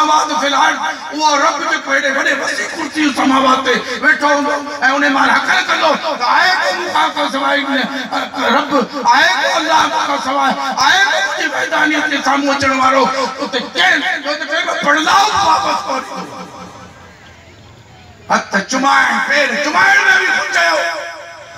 समावात फिलहाल वो रब जो पेड़े बड़े वसी कुर्सी समावात पे बैठो है उन्हें मारा हकल कर लो आए को मुका का सवाई रब आए को अल्लाह का सवाई आए को मुझे मैदानियत के सामने अचण वारो उते के जो ते पड़लाओ वापस कर हथ चुमाए पैर चुमाए में भी कुछ आयो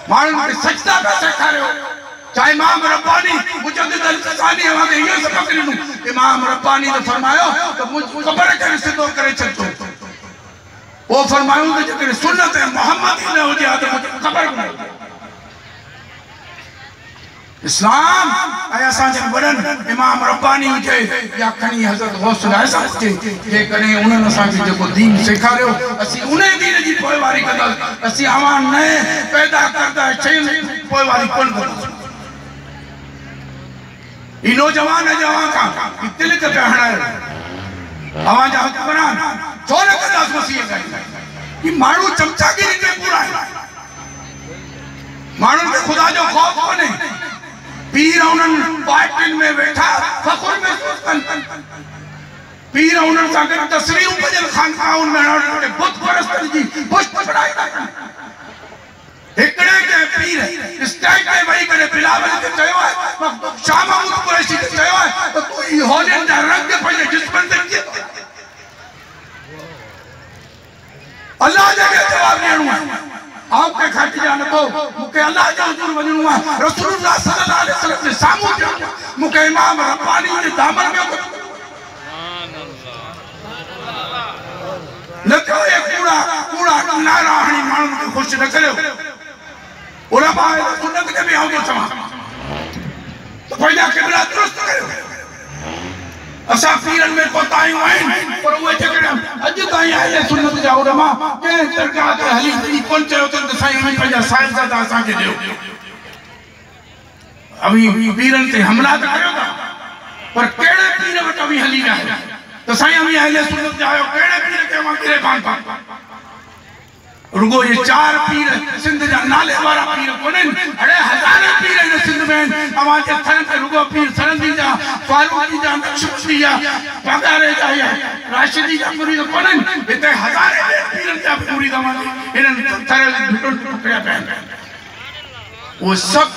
मानन के सजदा पे सेखारियो चाहे इमाम रब्बानी मुजद्दिद अल-क़सानी हमें ये सबक ॾिनो इमाम रब्बानी ने फरमायो तो मुझ ख़बर करे सिद्धो करे छॾो वो फरमायो तो जेकर सुन्नत मोहम्मदी न हुजे तो मुझे ख़बर कोन्हे इस्लाम आया साजे वडन इमाम रब्बानी हुजे या खणी हज़रत गौसुल आज़म हुजे जे कने उन्हनि असांखे जेको दीन सेखारियो असीं उन दीन जी पोइवारी कंदा असीं अवां नए पैदा करदा शयूं पोइवारी कोन कंदा ई नौजवान जवान का तिलक पे हणायो अवां जा हुक्मरान छो न कंदास मसीह का कि माण्हू चमचागिरी में पूरा है माण्हू के खुदा जो खौफ कोन्हे पीर उन्हनि पार्टियुनि में वेठा फ़ख़ुर महसूस कनि पीर उन्हनि सां गॾु तस्वीरूं भॼनि खानकाहुनि में बुत परस्तनि जी पुष्ट चढ़ाई था कनि एकड़े के पीर स्टेज पे वही करे बिलावल के चयो है शाह महमूद कुरैशी के चयो है तो तू ई होलन दा रंग पे जिस्मन ते की अल्लाह जे जवाब ॾियणो है आप के खाती जान तो मुके अल्लाह जे हुजूर वञणो है रसूलुल्लाह सल्लल्लाहु अलैहि वसल्लम के सामू मुके इमाम रब्बानी जे दामन में सुभान अल्लाह न तो ये कूड़ा कूड़ा नारा हणी माण्हुनि खे खुश न करियो उलमा सुन्नत के भी आओ तो समा तो पहिला किबला दुरुस्त कयो असा पीरन में कोतायूं आहिनि पर उहे जेकॾहिं अॼु ताईं अहले सुन्नत जा उलमा कंहिं दरगाह ते हली वञी कोन चयो अथनि त साईं हमें पंहिंजा साहिबज़ादा असांखे ॾियो अवी पीरन ते हमला त कयो था पर कहिड़े पीर वटि अवी हली विया त साईं अवी अहले सुन्नत जा आहियो कहिड़े पीर खे अवां गिरेबान था रुगो ये चार पीर सिंध जा नाले वारा पीर कोन्हनि अड़े हज़ारे पीर इन सिंध में अवां जे थन ते रुगो पीर सरंदी जा फारूकी जा नक्शबंदी जा पगारे जा राशिदी जा मुरीद कोन्हनि हिते हज़ारे पीरन जा मुरीद अवां इन्हनि थर टुकड़िया पिया वो सब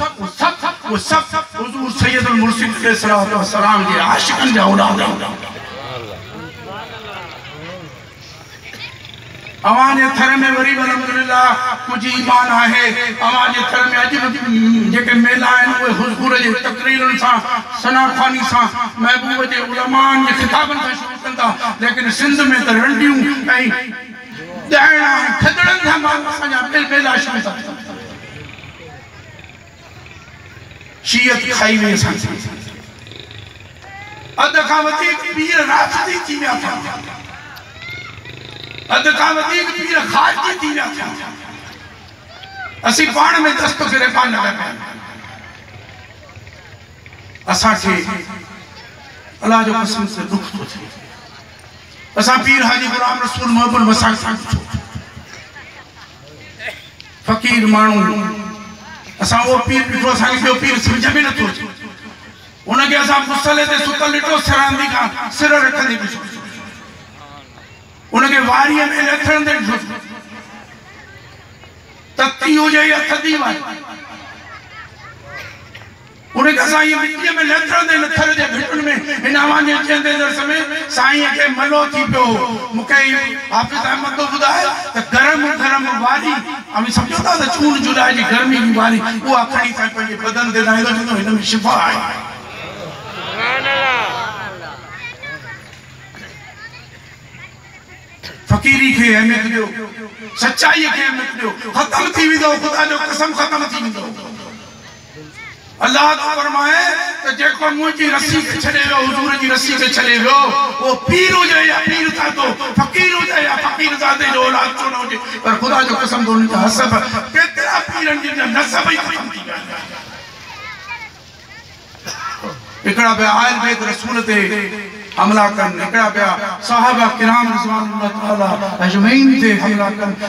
हुजूर सैयदुल मुर्सिद अलैहिस्सलातु वस्सलाम जे आशिकनि जा औलाद अवाजे थर में वरी अल्हम्दुलिल्लाह कुछ ईमान है अवाजे थर में अज जेके मेला आहिनि उहे हुजूर जे तकरीरन सां सनाखानी सां महबूब जे उलमान जे खिताबन सां शुरू कंदा लेकिन सिंध में त रंडियूं ऐं ॾाइणा खदड़नि सां माण्हू असांजा मेला शुरू था शीयत खाई वे असांजी अध खां वधीक पीर राशिदी थी विया था अध खां वधीक पीर खारजी थी विया था असीं पाण में दस्त गिरेबान न पिया असांखे अल्लाह जो कसम से दुख थो थिए असां पीर हाजी गुलाम रसूल मोहम्मद वसाक सां फ़कीर माण्हू असां वो पीर ॾिठो असांखे ॿियो पीर सम्झ में नथो अचे उनखे असां मुसले ते सुतल ॾिठो सरांदी खां सिर रखंदे ॾिठो उनके वारीअ में लथण दे तत्ती हुजे या थदी वारी उनके असां ये मिट्टीअ में लथण दे लथर जे भिटुनि में हिन अवांजे चंदे दर समय साईं खे मलो थी पियो मूंखे हाफ़िज़ अहमद तो ॿुधाए त गरम गरम वारी अमी सम्झो था त चून जुलाई जी गर्मी जी वारी उहा खणी साईं पंहिंजे बदन ते लाहींदो चवंदो हिन में शिफ़ा आहे सुभान अल्लाह फकीरी के अहमियत दो सच्चाई के अहमियत दो खत्म थी विदो खुदा जो कसम खत्म थी विदो अल्लाह फरमाए तो जेको मुझी रस्सी के छड़े लो हुजूर जी रस्सी के छड़े लो वो पीर हो जाए या पीर था तो फकीर हो जाए या फकीर ज़ादे जो औलाद छो न हो पर खुदा जो कसम दो उनका हसब केतरा पीरन जी नसब ही खत्म थी गया एकड़ा बे आयल बेत रसूल ते हमला करने एकड़ा पे सहाबा किराम रिज़वानुल्लाह ताला अजमईन ते हमला करने